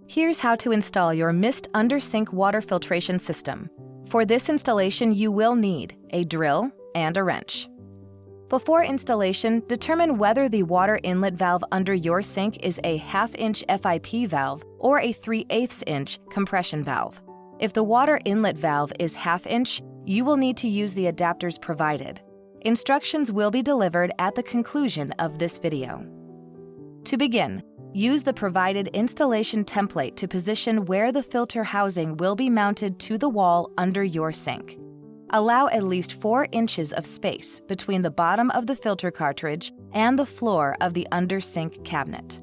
Here's how to install your mist under-sink water filtration system. For this installation, you will need a drill and a wrench. Before installation, determine whether the water inlet valve under your sink is a 1/2-inch FIP valve or a 3/8 inch compression valve. If the water inlet valve is 1/2 inch, you will need to use the adapters provided. Instructions will be delivered at the conclusion of this video. To begin, use the provided installation template to position where the filter housing will be mounted to the wall under your sink. Allow at least 4 inches of space between the bottom of the filter cartridge and the floor of the under-sink cabinet.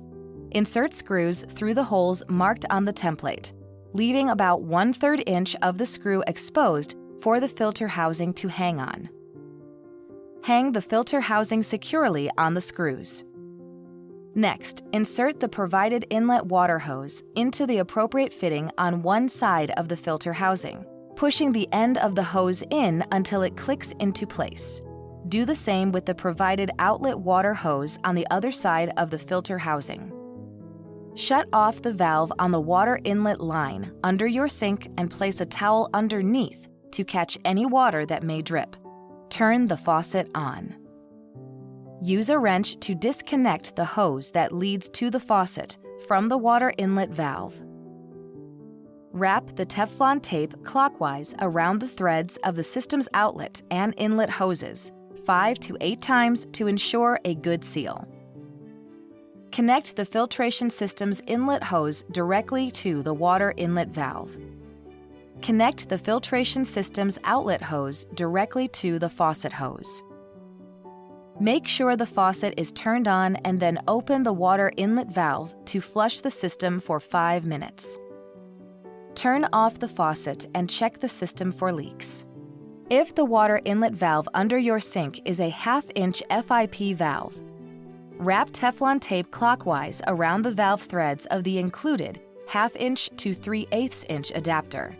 Insert screws through the holes marked on the template, leaving about 1/3 inch of the screw exposed for the filter housing to hang on. Hang the filter housing securely on the screws. Next, insert the provided inlet water hose into the appropriate fitting on one side of the filter housing, pushing the end of the hose in until it clicks into place. Do the same with the provided outlet water hose on the other side of the filter housing. Shut off the valve on the water inlet line under your sink and place a towel underneath to catch any water that may drip. Turn the faucet on. Use a wrench to disconnect the hose that leads to the faucet from the water inlet valve. Wrap the Teflon tape clockwise around the threads of the system's outlet and inlet hoses 5 to 8 times to ensure a good seal. Connect the filtration system's inlet hose directly to the water inlet valve. Connect the filtration system's outlet hose directly to the faucet hose. Make sure the faucet is turned on and then open the water inlet valve to flush the system for 5 minutes. Turn off the faucet and check the system for leaks. If the water inlet valve under your sink is a 1/2-inch FIP valve, wrap Teflon tape clockwise around the valve threads of the included 1/2-inch to 3/8 inch adapter.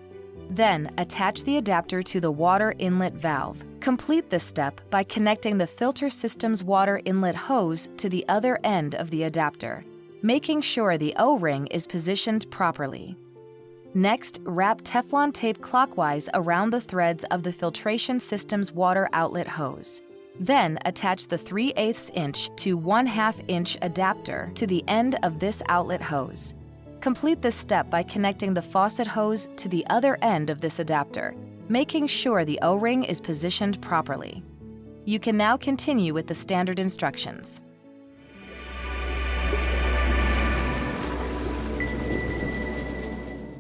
Then, attach the adapter to the water inlet valve. Complete this step by connecting the filter system's water inlet hose to the other end of the adapter, making sure the O-ring is positioned properly. Next, wrap Teflon tape clockwise around the threads of the filtration system's water outlet hose. Then, attach the 3/8 inch to 1/2 inch adapter to the end of this outlet hose. Complete this step by connecting the faucet hose to the other end of this adapter, making sure the O-ring is positioned properly. You can now continue with the standard instructions.